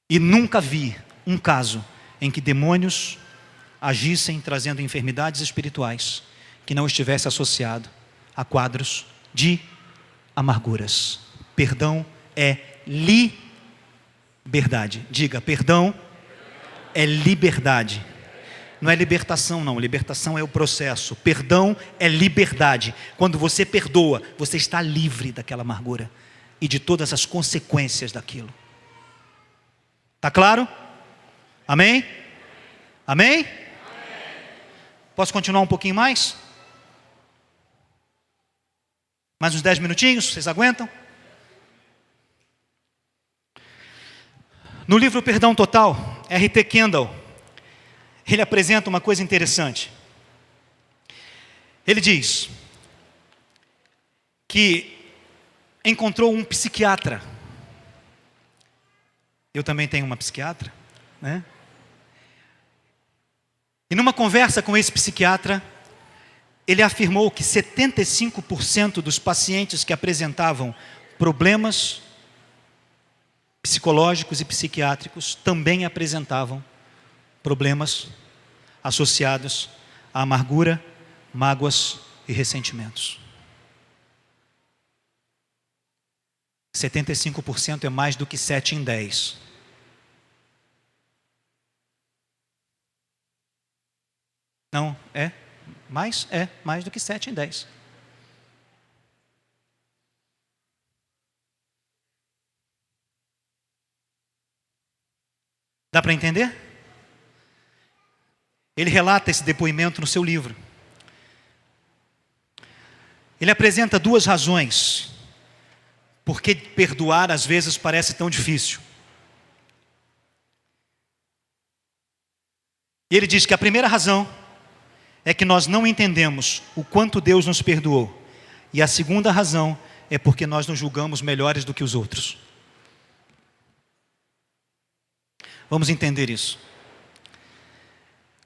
e nunca vi um caso em que demônios agissem trazendo enfermidades espirituais que não estivesse associado a quadros de amarguras. Perdão é liberdade. Diga, perdão é liberdade. Não é libertação não, libertação é o processo. Perdão é liberdade. Quando você perdoa, você está livre daquela amargura e de todas as consequências daquilo. Está claro? Amém? Amém? Posso continuar um pouquinho mais? Mais uns 10 minutinhos, vocês aguentam? No livro Perdão Total, R.T. Kendall, ele apresenta uma coisa interessante. Ele diz que encontrou um psiquiatra. Eu também tenho uma psiquiatra, E numa conversa com esse psiquiatra, ele afirmou que 75% dos pacientes que apresentavam problemas psicológicos e psiquiátricos também apresentavam problemas associados à amargura, mágoas e ressentimentos. 75% é mais do que 7 em 10. Não, é mais do que 7 em 10. Dá para entender? ele relata esse depoimento no seu livro. Ele apresenta duas razões por que perdoar às vezes parece tão difícil. E ele diz que a primeira razão é que nós não entendemos o quanto Deus nos perdoou. E a segunda razão é porque nós nos julgamos melhores do que os outros. Vamos entender isso.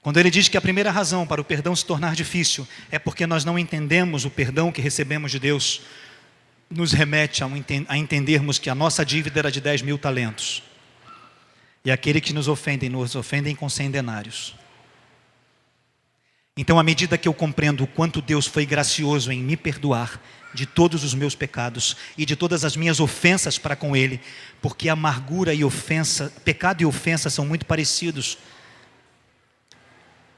Quando ele diz que a primeira razão para o perdão se tornar difícil é porque nós não entendemos o perdão que recebemos de Deus, nos remete a entendermos que a nossa dívida era de 10 mil talentos. E aquele que nos ofendem com 100 denários. Então, à medida que eu compreendo o quanto Deus foi gracioso em me perdoar de todos os meus pecados e de todas as minhas ofensas para com Ele, porque amargura e ofensa, pecado e ofensa são muito parecidos.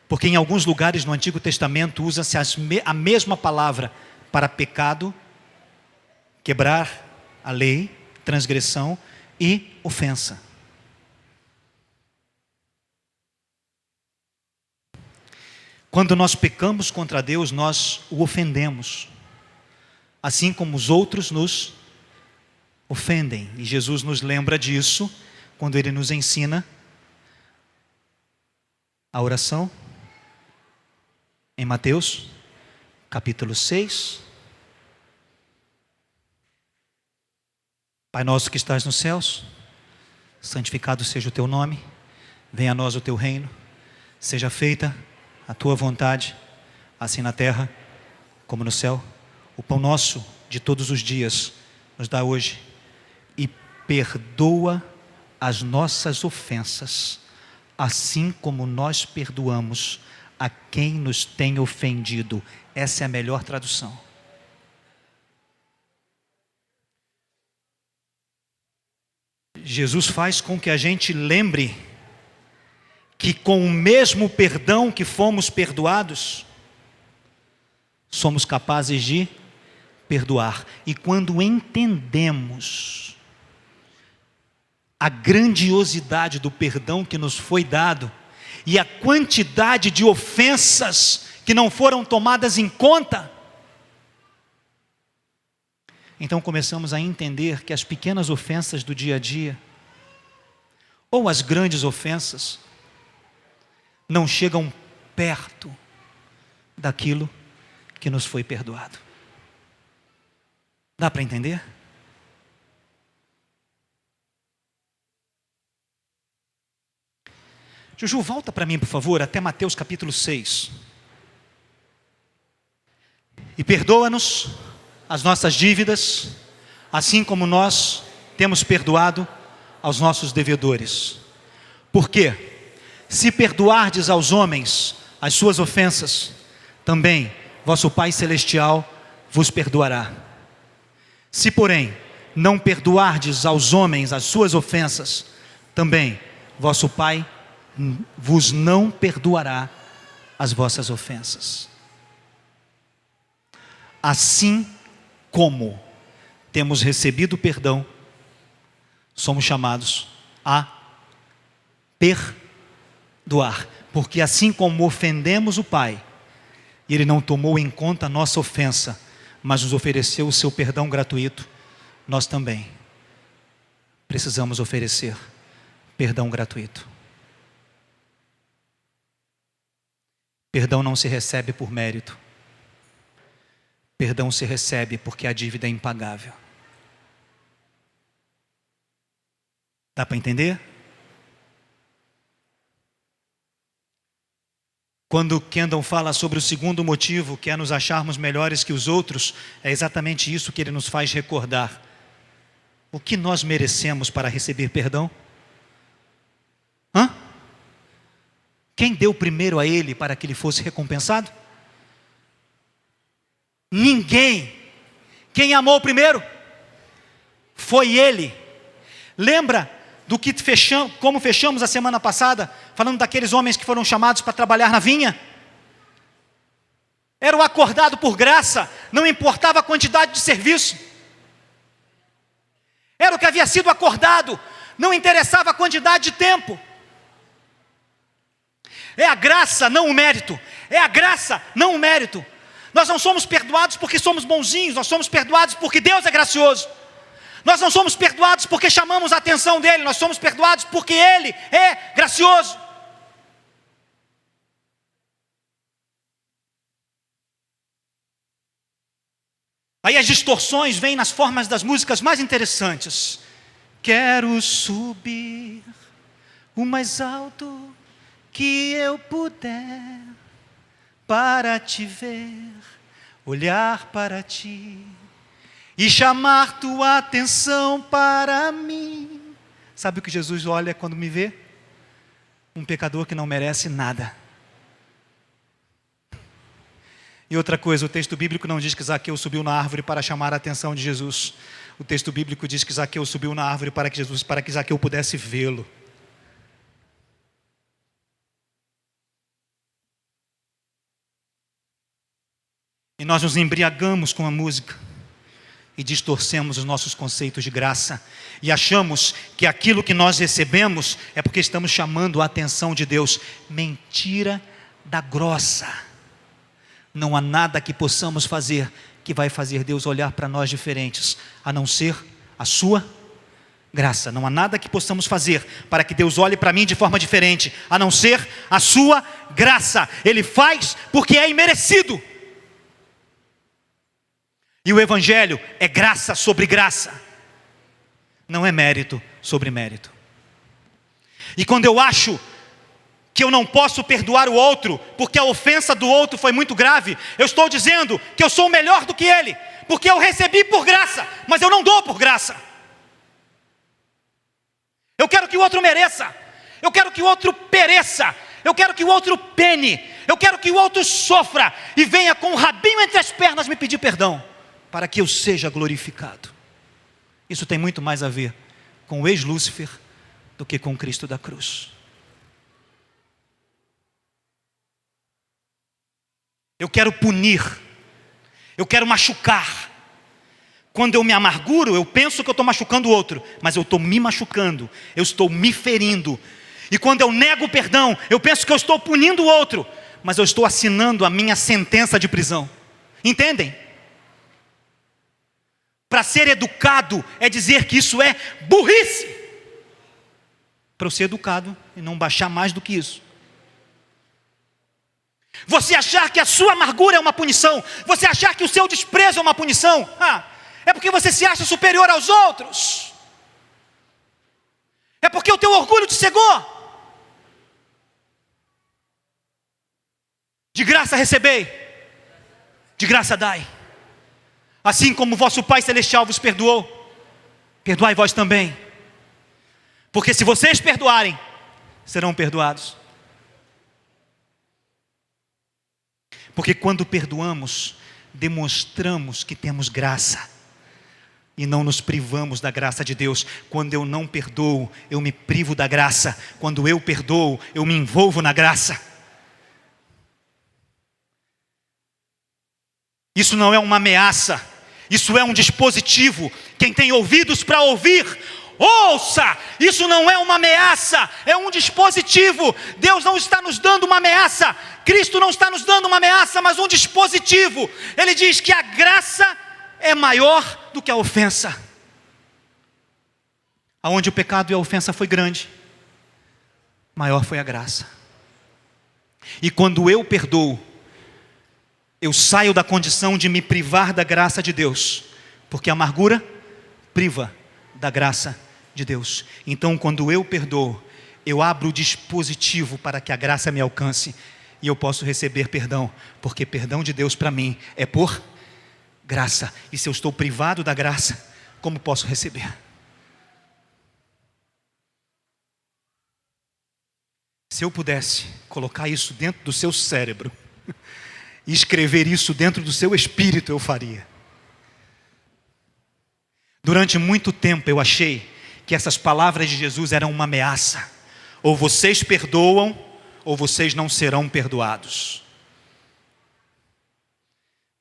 Porque em alguns lugares no Antigo Testamento usa-se a mesma palavra para pecado, quebrar a lei, transgressão e ofensa. Quando nós pecamos contra Deus, nós o ofendemos, assim como os outros nos ofendem. E Jesus nos lembra disso quando Ele nos ensina a oração em Mateus, capítulo 6. Pai nosso que estás nos céus, santificado seja o teu nome, venha a nós o teu reino, seja feita a tua vontade, assim na terra como no céu. O pão nosso de todos os dias nos dá hoje, e perdoa as nossas ofensas, assim como nós perdoamos a quem nos tem ofendido. Essa é a melhor tradução. Jesus faz com que a gente lembre que com o mesmo perdão que fomos perdoados, somos capazes de perdoar. E quando entendemos a grandiosidade do perdão que nos foi dado e a quantidade de ofensas que não foram tomadas em conta, então começamos a entender que as pequenas ofensas do dia a dia, ou as grandes ofensas, não chegam perto daquilo que nos foi perdoado. Dá para entender? Juju, volta para mim, por favor, até Mateus capítulo 6. E perdoa-nos as nossas dívidas, assim como nós temos perdoado aos nossos devedores. Por quê? Se perdoardes aos homens as suas ofensas, também vosso Pai Celestial vos perdoará. Se, porém, não perdoardes aos homens as suas ofensas, também vosso Pai vos não perdoará as vossas ofensas. Assim como temos recebido perdão, somos chamados a perdoar, porque assim como ofendemos o Pai, e Ele não tomou em conta a nossa ofensa, mas nos ofereceu o seu perdão gratuito, nós também precisamos oferecer perdão gratuito. Perdão não se recebe por mérito, perdão se recebe porque a dívida é impagável. Dá para entender? Quando Kendall fala sobre o segundo motivo, que é nos acharmos melhores que os outros, é exatamente isso que ele nos faz recordar. O que nós merecemos para receber perdão? Quem deu primeiro a ele para que ele fosse recompensado? Ninguém. Quem amou primeiro? Foi ele. Lembra do que como fechamos a semana passada, falando daqueles homens que foram chamados para trabalhar na vinha? Era o acordado por graça, não importava a quantidade de serviço. Era o que havia sido acordado, não interessava a quantidade de tempo. É a graça, não o mérito. É a graça, não o mérito. Nós não somos perdoados porque somos bonzinhos, nós somos perdoados porque Deus é gracioso. Nós não somos perdoados porque chamamos a atenção dEle, nós somos perdoados porque Ele é gracioso. Aí as distorções vêm nas formas das músicas mais interessantes. Quero subir o mais alto que eu puder, para te ver, olhar para ti e chamar tua atenção para mim. Sabe o que Jesus olha quando me vê? Um pecador que não merece nada. E outra coisa, o texto bíblico não diz que Zaqueu subiu na árvore para chamar a atenção de Jesus. O texto bíblico diz que Zaqueu subiu na árvore para que Zaqueu pudesse vê-lo. E nós nos embriagamos com a música e distorcemos os nossos conceitos de graça e achamos que aquilo que nós recebemos é porque estamos chamando a atenção de Deus. Mentira da grossa. Não há nada que possamos fazer que vai fazer Deus olhar para nós diferentes, a não ser a sua graça. Não há nada que possamos fazer para que Deus olhe para mim de forma diferente, a não ser a sua graça. Ele faz porque é imerecido. E o Evangelho é graça sobre graça, não é mérito sobre mérito. E quando eu acho que eu não posso perdoar o outro, porque a ofensa do outro foi muito grave, eu estou dizendo que eu sou melhor do que ele, porque eu recebi por graça, mas eu não dou por graça. Eu quero que o outro mereça, eu quero que o outro pereça, eu quero que o outro pene, eu quero que o outro sofra, e venha com o rabinho entre as pernas me pedir perdão, para que eu seja glorificado. Isso tem muito mais a ver com o ex-Lúcifer do que com Cristo da cruz. Eu quero punir, eu quero machucar. Quando eu me amarguro, eu penso que eu estou machucando o outro, mas eu estou me machucando, eu estou me ferindo. E quando eu nego o perdão, eu penso que eu estou punindo o outro, mas eu estou assinando a minha sentença de prisão. Entendem? Para ser educado é dizer que isso é burrice. Para eu ser educado e não baixar mais do que isso. Você achar que a sua amargura é uma punição, você achar que o seu desprezo é uma punição, é porque você se acha superior aos outros. É porque o teu orgulho te cegou. De graça recebei, de graça dai. Assim como vosso Pai Celestial vos perdoou, perdoai vós também. Porque se vocês perdoarem, serão perdoados. Porque quando perdoamos, demonstramos que temos graça. E não nos privamos da graça de Deus. Quando eu não perdoo, eu me privo da graça. Quando eu perdoo, eu me envolvo na graça. Isso não é uma ameaça. Isso é um dispositivo. Quem tem ouvidos para ouvir, ouça! Isso não é uma ameaça, é um dispositivo. Deus não está nos dando uma ameaça, Cristo não está nos dando uma ameaça, mas um dispositivo. Ele diz que a graça é maior do que a ofensa. Aonde o pecado e a ofensa foi grande, maior foi a graça. E quando eu perdoo, eu saio da condição de me privar da graça de Deus, porque a amargura priva da graça de Deus. Então, quando eu perdoo, eu abro o dispositivo para que a graça me alcance e eu posso receber perdão, porque perdão de Deus para mim é por graça. E se eu estou privado da graça, como posso receber? Se eu pudesse colocar isso dentro do seu cérebro e escrever isso dentro do seu espírito, eu faria. Durante muito tempo eu achei que essas palavras de Jesus eram uma ameaça. Ou vocês perdoam, ou vocês não serão perdoados.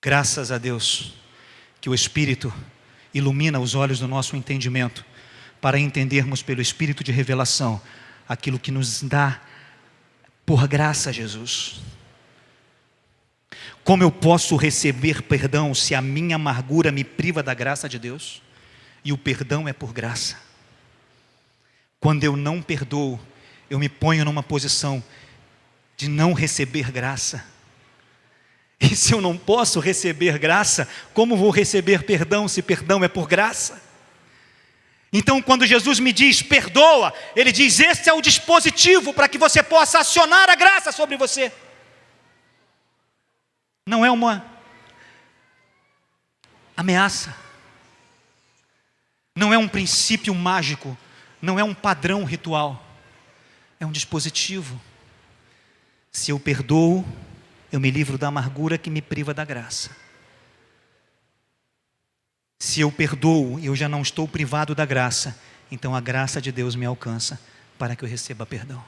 Graças a Deus que o Espírito ilumina os olhos do nosso entendimento para entendermos pelo Espírito de revelação aquilo que nos dá Por graça, Jesus. Como eu posso receber perdão se a minha amargura me priva da graça de Deus? E o perdão é por graça. Quando eu não perdoo, eu me ponho numa posição de não receber graça. E se eu não posso receber graça, como vou receber perdão se perdão é por graça? Então, quando Jesus me diz perdoa, Ele diz: esse é o dispositivo para que você possa acionar a graça sobre você. Não é uma ameaça, não é um princípio mágico, não é um padrão ritual, é um dispositivo. Se eu perdoo, eu me livro da amargura que me priva da graça. Se eu perdoo, eu já não estou privado da graça, então a graça de Deus me alcança para que eu receba perdão.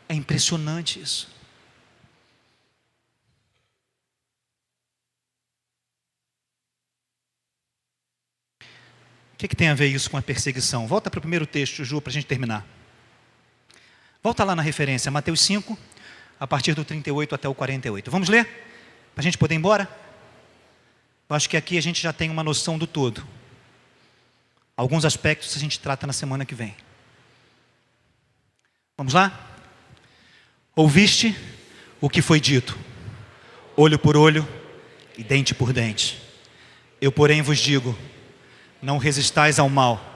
É impressionante isso. O que tem a ver isso com a perseguição? Volta para o primeiro texto, Ju, para a gente terminar. Volta lá na referência, Mateus 5, a partir do 38 até o 48. Vamos ler? Para a gente poder ir embora? Eu acho que aqui a gente já tem uma noção do todo. Alguns aspectos a gente trata na semana que vem. Vamos lá? Ouviste o que foi dito, olho por olho e dente por dente. Eu, porém, vos digo: não resistais ao mal.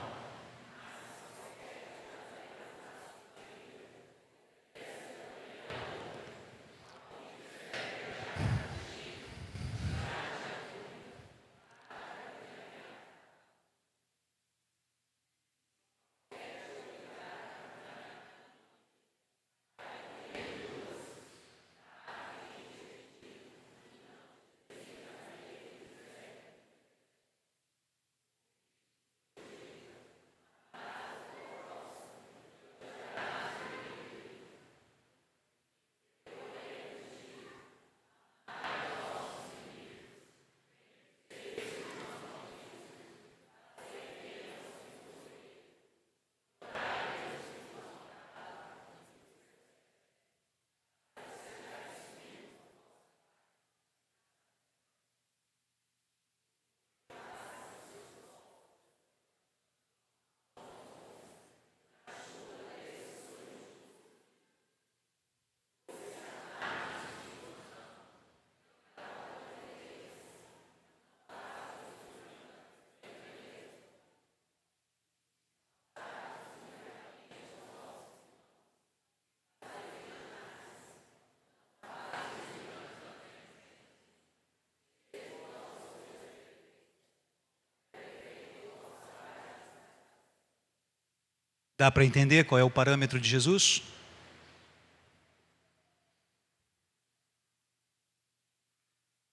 Dá para entender qual é o parâmetro de Jesus?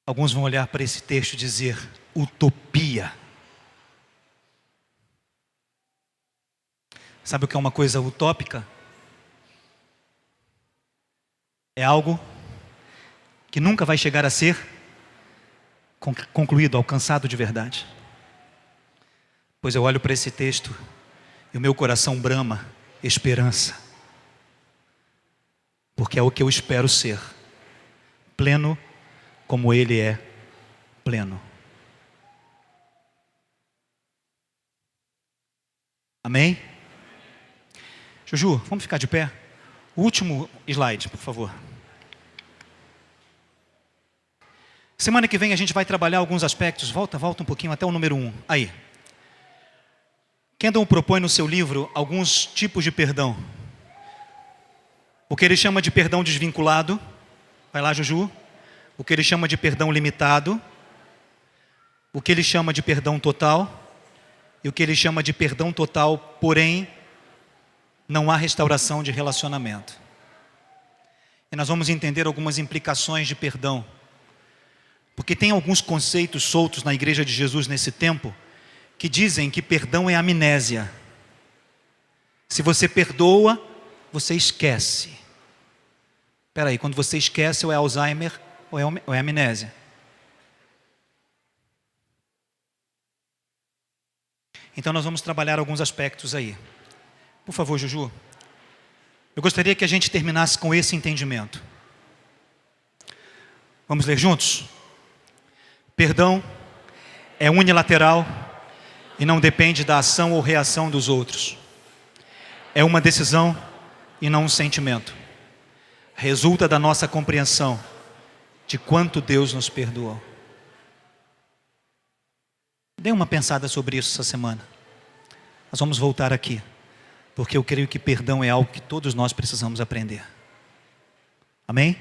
Alguns vão olhar para esse texto e dizer: utopia. Sabe o que é uma coisa utópica? É algo que nunca vai chegar a ser concluído, alcançado de verdade. Pois eu olho para esse texto e o meu coração brama esperança, porque é o que eu espero ser, pleno como Ele é pleno. Amém? Juju, vamos ficar de pé? O último slide, por favor. Semana que vem a gente vai trabalhar alguns aspectos. Volta um pouquinho até o número 1. Aí. Kendall propõe no seu livro alguns tipos de perdão. O que ele chama de perdão desvinculado. Vai lá, Juju. O que ele chama de perdão limitado. O que ele chama de perdão total. E o que ele chama de perdão total, porém, não há restauração de relacionamento. E nós vamos entender algumas implicações de perdão. Porque tem alguns conceitos soltos na igreja de Jesus nesse tempo, que dizem que perdão é amnésia. Se você perdoa, você esquece. Espera aí, quando você esquece, ou é Alzheimer, ou é amnésia. Então nós vamos trabalhar alguns aspectos aí. Por favor, Juju. Eu gostaria que a gente terminasse com esse entendimento. Vamos ler juntos? Perdão é unilateral e não depende da ação ou reação dos outros. É uma decisão e não um sentimento. Resulta da nossa compreensão de quanto Deus nos perdoou. Dê uma pensada sobre isso essa semana. Nós vamos voltar aqui, porque eu creio que perdão é algo que todos nós precisamos aprender. Amém?